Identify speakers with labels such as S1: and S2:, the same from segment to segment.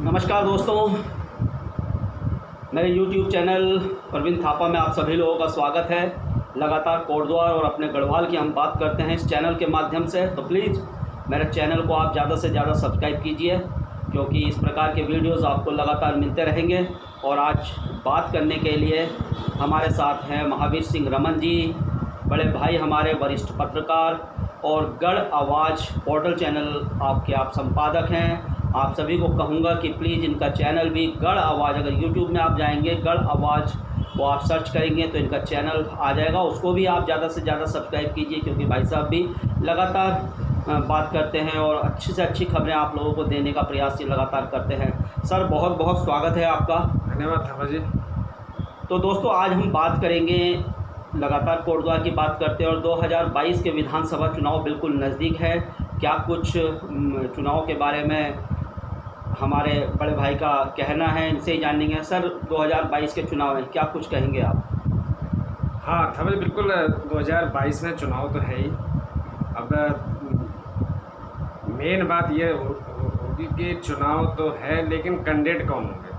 S1: नमस्कार दोस्तों, मेरे YouTube चैनल अरविंद थापा में आप सभी लोगों का स्वागत है। लगातार कोटद्वार और अपने गढ़वाल की हम बात करते हैं इस चैनल के माध्यम से, तो प्लीज़ मेरे चैनल को आप ज़्यादा से ज़्यादा सब्सक्राइब कीजिए, क्योंकि इस प्रकार के वीडियोस आपको लगातार मिलते रहेंगे। और आज बात करने के लिए हमारे साथ हैं महावीर सिंह रमन जी, बड़े भाई हमारे वरिष्ठ पत्रकार और गढ़ आवाज़ पोर्टल चैनल आपके आप संपादक हैं। आप सभी को कहूँगा कि प्लीज़ इनका चैनल भी गढ़ आवाज़, अगर यूट्यूब में आप जाएंगे गढ़ आवाज़ को आप सर्च करेंगे तो इनका चैनल आ जाएगा, उसको भी आप ज़्यादा से ज़्यादा सब्सक्राइब कीजिए, क्योंकि भाई साहब भी लगातार बात करते हैं और अच्छी से अच्छी खबरें आप लोगों को देने का प्रयास ये लगातार करते हैं। सर बहुत बहुत स्वागत है आपका।
S2: धन्यवाद थापा जी।
S1: तो दोस्तों आज हम बात करेंगे, लगातार कोटद्वार की बात करते हैं और 2022 के विधानसभा चुनाव बिल्कुल नज़दीक है। क्या कुछ चुनाव के बारे में हमारे बड़े भाई का कहना है, इनसे ही जानेंगे। सर 2022 के चुनाव हैं, क्या कुछ कहेंगे आप?
S2: हाँ थापा जी, बिल्कुल 2022 में चुनाव तो है ही। अब मेन बात ये होगी कि चुनाव तो है, लेकिन कैंडिडेट कौन होंगे।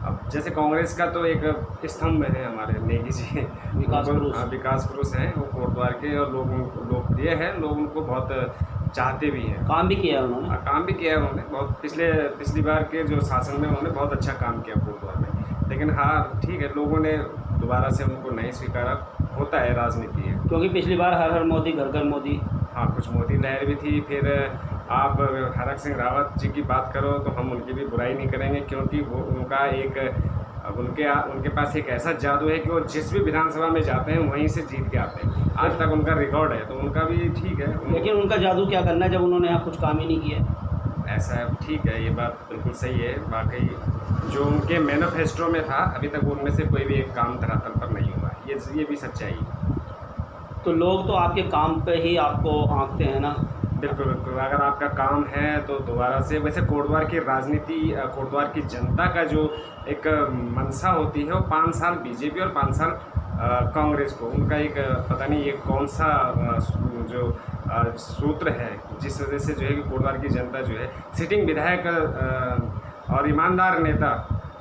S2: अब जैसे कांग्रेस का तो एक स्तंभ है हमारे नेगी जी, विकास पुरुष हैं, वो कोटद्वार के और लोकप्रिय है, लोग उनको बहुत चाहते भी हैं।
S1: काम भी किया है उन्होंने।
S2: काम भी किया है उन्होंने बहुत, पिछली बार के जो शासन में उन्होंने बहुत अच्छा काम किया कोटद्वार में। लेकिन हाँ ठीक है, लोगों ने दोबारा से उनको नहीं स्वीकारा, होता है, राजनीति है।
S1: क्योंकि पिछली बार हर हर मोदी घर घर मोदी,
S2: हाँ कुछ मोदी लहर भी थी। फिर आप हरक सिंह रावत जी की बात करो तो हम उनकी भी बुराई नहीं करेंगे, क्योंकि वो उनके पास एक ऐसा जादू है कि वो जिस भी विधानसभा में जाते हैं वहीं से जीत के आते हैं। आज तक उनका रिकॉर्ड है, तो उनका भी ठीक है।
S1: लेकिन उनका जादू क्या करना है जब उन्होंने यहाँ कुछ काम ही नहीं किया।
S2: ऐसा है, ठीक है, ये बात बिल्कुल सही है। वाकई जो उनके मैनिफेस्टो में था अभी तक उनमें से कोई भी एक काम धरातल पर नहीं हुआ, ये भी सच्चाई है।
S1: तो लोग तो आपके काम पे ही आपको आंकते हैं ना।
S2: बिल्कुल बिल्कुल, अगर आपका काम है तो दोबारा से, वैसे कोटद्वार की राजनीति, कोटद्वार की जनता का जो एक मंशा होती है वो 5 साल बीजेपी और 5 साल कांग्रेस को, उनका एक पता नहीं ये कौन सा जो सूत्र है जिस वजह से जो है कि कोटद्वार की जनता जो है सिटिंग विधायक और ईमानदार नेता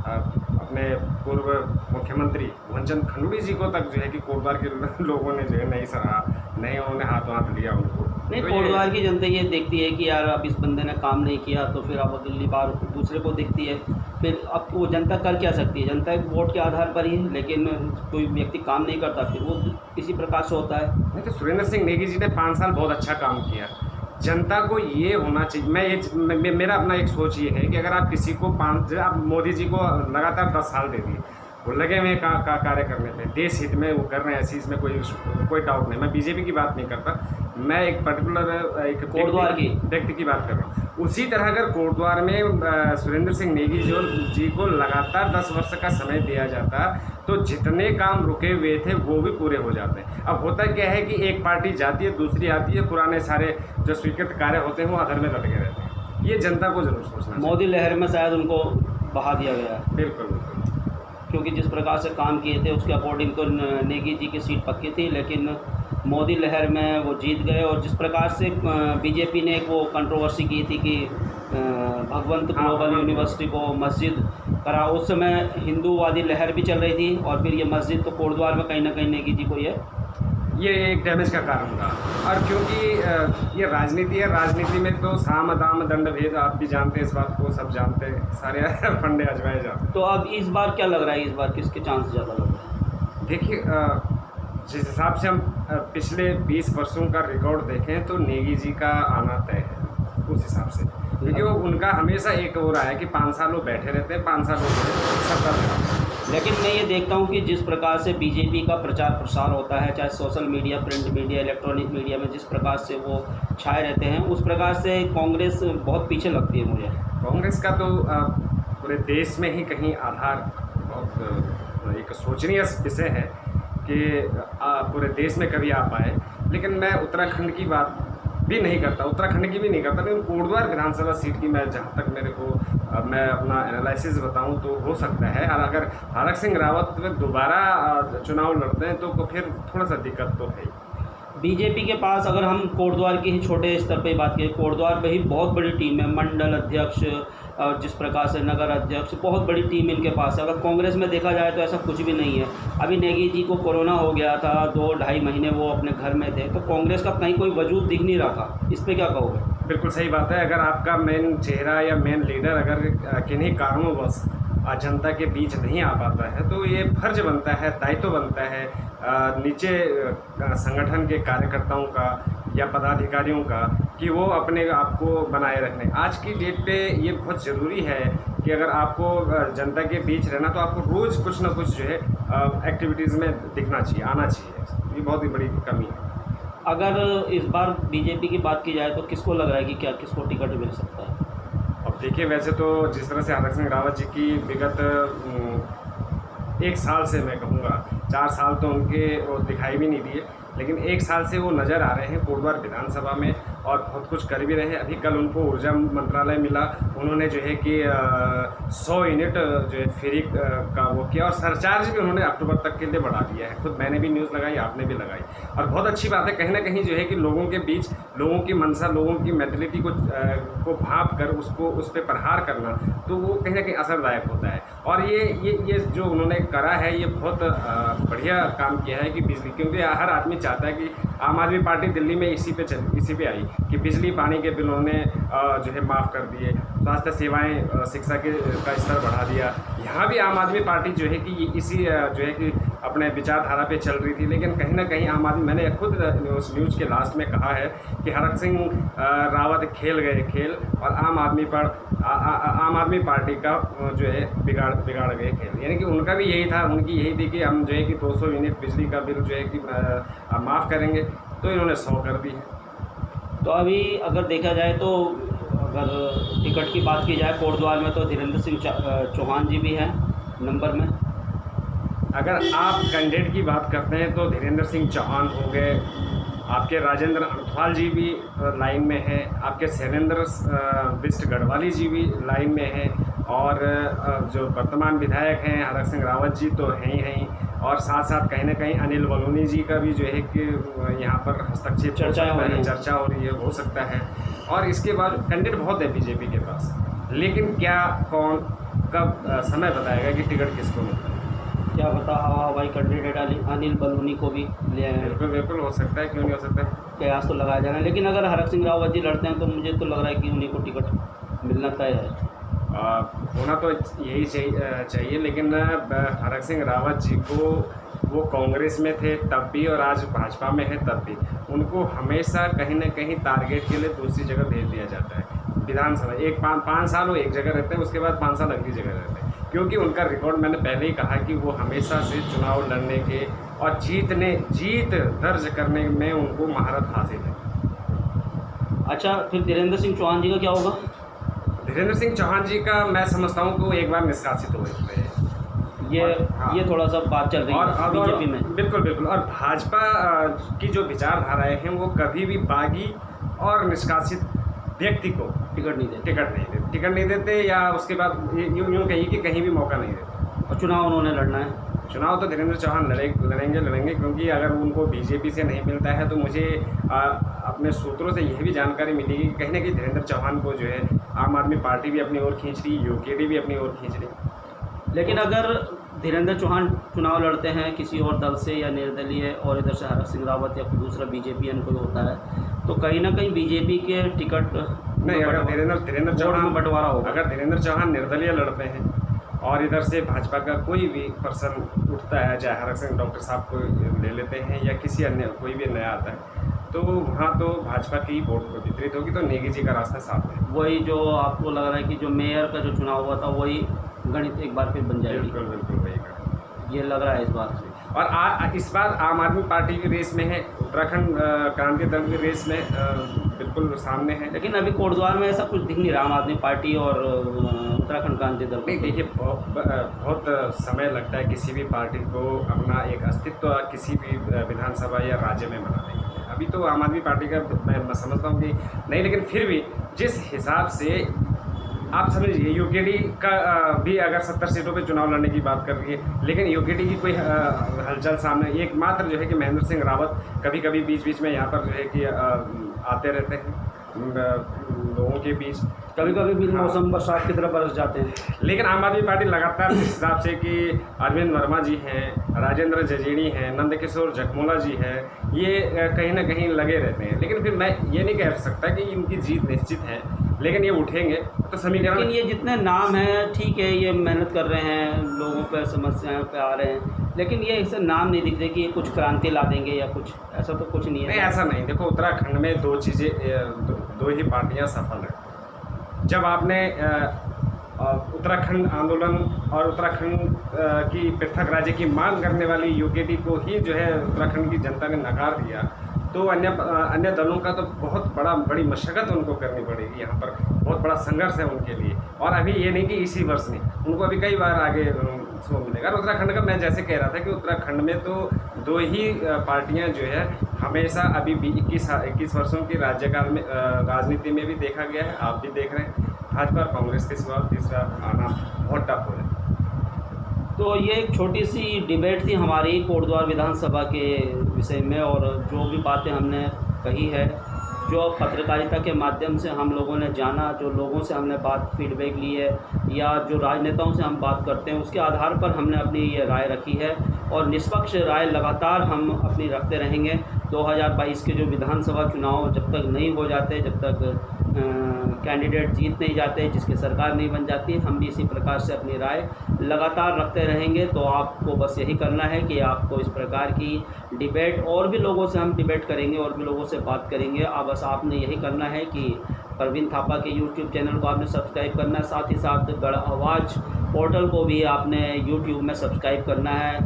S2: अपने पूर्व मुख्यमंत्री भुवनचंद खंडूड़ी जी को तक जो है कि कोटद्वार के लोगों ने जो है नहीं सराहा, नहीं उन्होंने हाथ लिया उनको।
S1: नहीं, कोटद्वार की जनता ये देखती है कि यार अब इस बंदे ने काम नहीं किया, तो फिर अब अगली बार दूसरे को देखती है। फिर अब वो जनता कर क्या सकती है, जनता एक वोट के आधार पर ही, लेकिन कोई व्यक्ति काम नहीं करता फिर वो किसी प्रकार से होता है।
S2: नहीं तो सुरेंद्र सिंह नेगी जी ने 5 साल बहुत अच्छा काम किया। जनता को ये होना चाहिए, मेरा अपना एक सोच ये है कि अगर आप किसी को आप मोदी जी को लगातार 10 साल दे दिए, वो लगे हुए कार्य करने पे, देश हित में वो कर रहे हैं, ऐसी इसमें कोई डाउट नहीं। मैं बीजेपी की बात नहीं करता, मैं एक पर्टिकुलर एक
S1: कोटद्वार की
S2: व्यक्ति की बात कर रहा हूँ। उसी तरह अगर कोटद्वार में सुरेंद्र सिंह नेगी जी को लगातार 10 वर्ष का समय दिया जाता तो जितने काम रुके हुए थे वो भी पूरे हो जाते। अब होता क्या है कि एक पार्टी जाती है, दूसरी आती है, पुराने सारे जो स्वीकृत कार्य होते हैं वो अधर में लटके रहते हैं। ये जनता को जरूर सोचना चाहिए।
S1: मोदी लहर में शायद उनको बहा दिया गया है।
S2: बिल्कुल बिल्कुल,
S1: क्योंकि जिस प्रकार से काम किए थे उसके अकॉर्डिंग तो नेगी जी की सीट पक्की थी, लेकिन मोदी लहर में वो जीत गए। और जिस प्रकार से बीजेपी ने एक वो कंट्रोवर्सी की थी कि भगवंत ग्लोबल यूनिवर्सिटी को मस्जिद करा, उस समय हिंदूवादी लहर भी चल रही थी, और फिर ये मस्जिद तो कोटद्वार में कहीं ना कहीं नेगी जी को ये
S2: एक डैमेज का कारण रहा। और क्योंकि ये राजनीति है, राजनीति में तो साम दाम दंड भेद, आप भी जानते हैं इस बात को, सब जानते हैं, सारे फंडे अजमाए जाते हैं।
S1: तो अब इस बार क्या लग रहा है, इस बार किसके चांस ज़्यादा लग रहा है?
S2: देखिए, जिस हिसाब से हम पिछले 20 वर्षों का रिकॉर्ड देखें तो नेगी जी का आना तय है उस हिसाब से, क्योंकि वो उनका हमेशा एक हो रहा है कि 5 साल वो बैठे रहते हैं, 5 साल वो सत्ता में।
S1: लेकिन मैं ये देखता हूँ कि जिस प्रकार से बीजेपी का प्रचार प्रसार होता है, चाहे social media, print media, electronic media में जिस प्रकार से वो छाए रहते हैं, उस प्रकार से कांग्रेस बहुत पीछे लगती है मुझे।
S2: कांग्रेस का तो पूरे देश में ही कहीं आधार बहुत एक सोचनीय विषय है कि पूरे देश में कभी आ पाए। लेकिन मैं उत्तराखंड की बात भी नहीं करता, उत्तराखंड की भी नहीं करता, लेकिन कोटद्वार विधानसभा सीट की मैं जहाँ तक मेरे को मैं अपना एनालिसिस बताऊं तो हो सकता है। और अगर हरक सिंह रावत दोबारा चुनाव लड़ते हैं तो फिर थोड़ा सा दिक्कत तो है।
S1: बीजेपी के पास अगर हम कोटद्वार की ही छोटे स्तर पे बात करें, कोटद्वार पे ही बहुत बड़ी टीम है, मंडल अध्यक्ष और जिस प्रकार से नगर अध्यक्ष, बहुत बड़ी टीम इनके पास है। अगर कांग्रेस में देखा जाए तो ऐसा कुछ भी नहीं है। अभी नेगी जी को कोरोना हो गया था, 2-2.5 महीने वो अपने घर में थे, तो कांग्रेस का कहीं कोई वजूद दिख नहीं रहा था। इस पर क्या कहोगे?
S2: बिल्कुल सही बात है। अगर आपका मेन चेहरा या मेन लीडर अगर किन्हीं कारणोंवश जनता के बीच नहीं आ पाता है तो ये फर्ज बनता है, दायित्व बनता है नीचे संगठन के कार्यकर्ताओं का या पदाधिकारियों का कि वो अपने आप को बनाए रखने। आज की डेट पे ये बहुत ज़रूरी है कि अगर आपको जनता के बीच रहना तो आपको रोज़ कुछ ना कुछ जो है एक्टिविटीज़ में दिखना चाहिए, आना चाहिए। ये बहुत ही बड़ी कमी है।
S1: अगर इस बार बीजेपी की बात की जाए तो किसको लग रहा है कि क्या किसको टिकट मिल सकता है?
S2: अब देखिए, वैसे तो जिस तरह से हरक सिंह रावत जी की विगत 1 साल से मैं कहूँगा, 4 साल तो उनके वो दिखाई भी नहीं दिए, लेकिन 1 साल से वो नज़र आ रहे हैं कोटद्वार विधानसभा में और बहुत कुछ कर भी रहे हैं। अभी कल उनको ऊर्जा मंत्रालय मिला, उन्होंने जो है कि 100 यूनिट जो है फ्री का वो किया और सरचार्ज भी उन्होंने अक्टूबर तक के लिए बढ़ा दिया है। खुद मैंने भी न्यूज़ लगाई, आपने भी लगाई और बहुत अच्छी बात है। कहीं ना कहीं जो है कि लोगों के बीच लोगों की मनसा, लोगों की मेंटलिटी को भांप कर उसको उस पर प्रहार करना, तो वो कहीं ना कहीं असरदायक होता है। और ये जो उन्होंने करा है ये बहुत बढ़िया काम किया है कि बिजली, क्योंकि हर आदमी चाहता है कि आम आदमी पार्टी दिल्ली में इसी पे आई कि बिजली पानी के बिल उन्होंने जो है माफ़ कर दिए, स्वास्थ्य सेवाएं, शिक्षा का स्तर बढ़ा दिया। यहाँ भी आम आदमी पार्टी जो है कि इसी जो है कि अपने विचारधारा पे चल रही थी, लेकिन कहीं ना कहीं आम आदमी, मैंने खुद उस न्यूज़ के लास्ट में कहा है कि हरक सिंह रावत खेल गए खेल और आम आदमी पार्टी का जो है बिगाड़ गए खेल। यानी कि उनका भी यही था, उनकी यही थी कि हम जो है कि 200 यूनिट बिजली का बिल जो है कि माफ़ करेंगे, तो इन्होंने 100 कर दी है।
S1: तो अभी अगर देखा जाए तो अगर टिकट की बात की जाए कोटद्वार में तो धीरेन्द्र सिंह चौहान जी भी हैं नंबर में।
S2: अगर आप कैंडिडेट की बात करते हैं तो धीरेन्द्र सिंह चौहान हो गए, आपके राजेंद्र अर्थवाल जी भी लाइन में हैं, आपके शैलेंद्र बिष्ट गढ़वाली जी भी लाइन में हैं और जो वर्तमान विधायक हैं हरक सिंह रावत जी तो हैं ही, और साथ साथ कहीं ना कहीं अनिल बलूनी जी का भी जो है कि यहाँ पर हस्तक्षेप चर्चा हो रही है, हो सकता है। और इसके बाद कैंडिडेट बहुत है बीजेपी के पास, लेकिन क्या कौन कब समय बताएगा कि टिकट किसको मिलता है।
S1: क्या पता हवाई कैंडिडेट अनिल बलूनी को भी ले आए।
S2: बिल्कुल हो सकता है, क्यों नहीं हो सकता है,
S1: प्रयास तो लगाया जा रहा है। लेकिन अगर हरक सिंह रावत जी लड़ते हैं तो मुझे तो लग रहा है कि उन्हीं को टिकट मिलना तय है।
S2: होना तो यही चाहिए, लेकिन हरक सिंह रावत जी को, वो कांग्रेस में थे तब भी और आज भाजपा में है तब भी, उनको हमेशा कहीं ना कहीं टारगेट के लिए दूसरी जगह भेज दिया जाता है। विधानसभा 5 साल वो एक जगह रहते हैं, उसके बाद 5 साल अगली जगह रहते हैं, क्योंकि उनका रिकॉर्ड, मैंने पहले ही कहा कि वो हमेशा से चुनाव लड़ने के और जीत दर्ज करने में उनको महारत हासिल है।
S1: अच्छा, फिर धीरेन्द्र सिंह चौहान जी का क्या होगा?
S2: धीरेन्द्र सिंह चौहान जी का मैं समझता हूँ कि वो एक बार निष्कासित हुए थे।
S1: ये थोड़ा सा बात चल रही है बीजेपी में।
S2: बिल्कुल। और भाजपा की जो विचारधाराएं हैं वो कभी भी बागी और निष्कासित व्यक्ति को
S1: टिकट नहीं देते
S2: या उसके बाद यूँ कहिए कि कहीं भी मौका नहीं देते।
S1: और चुनाव उन्होंने लड़ना है,
S2: चुनाव तो धीरेन्द्र चौहान लड़ेंगे, क्योंकि अगर उनको बीजेपी से नहीं मिलता है तो मुझे अपने सूत्रों से यह भी जानकारी मिलेगी कि कहीं ना कहीं धीरेन्द्र चौहान को जो है आम आदमी पार्टी भी अपनी ओर खींच रही, यूकेडी भी अपनी ओर खींच रही।
S1: लेकिन अगर धीरेन्द्र चौहान चुनाव लड़ते हैं किसी और दल से या निर्दलीय और इधर से हरक सिंह रावत या दूसरा बीजेपीएन कोई होता है, तो कहीं ना कहीं बीजेपी के टिकट
S2: नहीं, अगर धीरेन्द्र चौहान
S1: बंटवारा होगा।
S2: अगर धीरेन्द्र चौहान निर्दलीय लड़ते हैं और इधर से भाजपा का कोई भी पर्सन उठता है, चाहे हरक सिंह डॉक्टर साहब को ले लेते हैं या किसी अन्य कोई भी नया आता है, तो वहाँ तो भाजपा की वोट वितरित होगी, तो नेगी जी का रास्ता साफ है।
S1: वही जो आपको लग रहा है कि जो मेयर का जो चुनाव हुआ था वही गणित एक बार फिर बन जाएगी।
S2: बिल्कुल वही का
S1: ये लग रहा है इस बार से।
S2: और इस बार आम आदमी पार्टी की रेस में है, उत्तराखंड क्रांति दल की रेस में बिल्कुल सामने है।
S1: लेकिन अभी कोटद्वार में ऐसा कुछ दिख नहीं रहा आम आदमी पार्टी और उत्तराखंड क्रांति दल।
S2: नहीं, देखिए बहुत समय लगता है किसी भी पार्टी को अपना एक अस्तित्व किसी भी विधानसभा या राज्य में बनाने के लिए। अभी तो आम आदमी पार्टी का मैं समझता हूँ कि नहीं, लेकिन फिर भी जिस हिसाब से आप समझिए यूकेडी का भी अगर 70 सीटों पे चुनाव लड़ने की बात कर रही है, लेकिन यूकेडी की कोई हलचल सामने, एकमात्र जो है कि महेंद्र सिंह रावत कभी कभी बीच बीच में यहाँ पर जो है कि आते रहते हैं लोगों के बीच,
S1: कभी कभी भी
S2: हाँ।
S1: मौसम बरसात की तरह बरस जाते हैं।
S2: लेकिन आम आदमी पार्टी लगातार जिस हिसाब से कि अरविंद वर्मा जी हैं, राजेंद्र जजेड़ी हैं, नंदकिशोर जखमोला जी हैं, ये कहीं ना कहीं लगे रहते हैं। लेकिन फिर मैं ये नहीं कह सकता कि इनकी जीत निश्चित है, लेकिन ये उठेंगे तो समीकरण।
S1: लेकिन ये जितने नाम हैं ठीक है, ये मेहनत कर रहे हैं, लोगों पर समस्याओं पे आ रहे हैं, लेकिन ये इससे नाम नहीं दिख रहे कि ये कुछ क्रांति ला देंगे या कुछ, ऐसा तो कुछ नहीं है।
S2: नहीं, ऐसा नहीं। देखो, उत्तराखंड में दो चीज़ें, दो ही पार्टियां सफल हैं। जब आपने उत्तराखंड आंदोलन और उत्तराखंड की पृथक राज्य की मांग करने वाली यूकेडी को ही जो है उत्तराखंड की जनता ने नकार दिया, तो अन्य दलों का तो बहुत बड़ी मशक्क़त उनको करनी पड़ेगी। यहाँ पर बहुत बड़ा संघर्ष है उनके लिए, और अभी ये नहीं कि इसी वर्ष नहीं, उनको अभी कई बार आगे शो मिलेगा। और उत्तराखंड का मैं जैसे कह रहा था कि उत्तराखंड में तो दो ही पार्टियां जो है हमेशा अभी भी 21 वर्षों की राज्यकाल में राजनीति में भी देखा गया है, आप भी देख रहे हैं, भाजपा और कांग्रेस के सिवा तीसरा आना बहुत टफ हो जाए।
S1: तो ये एक छोटी सी डिबेट थी हमारी कोटद्वार विधानसभा के विषय में, और जो भी बातें हमने कही है, जो पत्रकारिता के माध्यम से हम लोगों ने जाना, जो लोगों से हमने बात फीडबैक ली है, या जो राजनेताओं से हम बात करते हैं, उसके आधार पर हमने अपनी ये राय रखी है, और निष्पक्ष राय लगातार हम अपनी रखते रहेंगे। 2022 के जो विधानसभा चुनाव जब तक नहीं हो जाते, जब तक कैंडिडेट जीत नहीं जाते, जिसकी सरकार नहीं बन जाती, हम भी इसी प्रकार से अपनी राय लगातार रखते रहेंगे। तो आपको बस यही करना है कि आपको इस प्रकार की डिबेट, और भी लोगों से हम डिबेट करेंगे, और भी लोगों से बात करेंगे। अब बस आपने यही करना है कि परवीन थापा के यूट्यूब चैनल को आपने सब्सक्राइब करना है, साथ ही साथ गढ़ आवाज़ पोर्टल को भी आपने यूट्यूब में सब्सक्राइब करना है,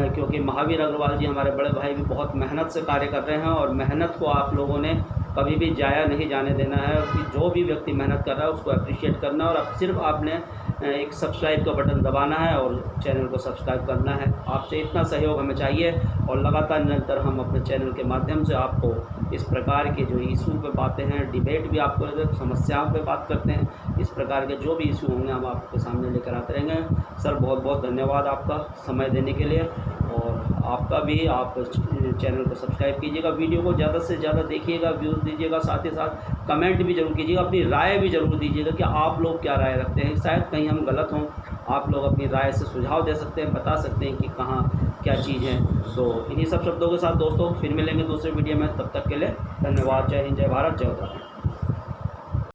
S1: क्योंकि महावीर अग्रवाल जी हमारे बड़े भाई भी बहुत मेहनत से कार्य कर रहे हैं, और मेहनत को आप लोगों ने कभी भी जाया नहीं जाने देना है। कि जो भी व्यक्ति मेहनत कर रहा है उसको अप्रिशिएट करना है, और अब सिर्फ आपने एक सब्सक्राइब का बटन दबाना है और चैनल को सब्सक्राइब करना है। आपसे इतना सहयोग हमें चाहिए, और लगातार निरंतर हम अपने चैनल के माध्यम से आपको इस प्रकार के जो इशू पे बातें हैं, डिबेट भी आपको समस्याओं पे बात करते हैं, इस प्रकार के जो भी इशू होंगे हम आपके सामने लेकर आते रहेंगे। सर, बहुत बहुत धन्यवाद आपका समय देने के लिए, और आपका भी, आप चैनल को सब्सक्राइब कीजिएगा, वीडियो को ज़्यादा से ज़्यादा देखिएगा, व्यूज़ दीजिएगा, साथ ही साथ कमेंट भी ज़रूर कीजिएगा, अपनी राय भी ज़रूर दीजिएगा कि आप लोग क्या राय रखते हैं। शायद कहीं हम गलत हों, आप लोग अपनी राय से सुझाव दे सकते हैं, बता सकते हैं कि कहाँ क्या चीज़ है। तो इन्हीं सब शब्दों के साथ दोस्तों फिर मिलेंगे दूसरे वीडियो में, तब तक के लिए धन्यवाद। जय हिंद, जय भारत, जय उत्तराखंड।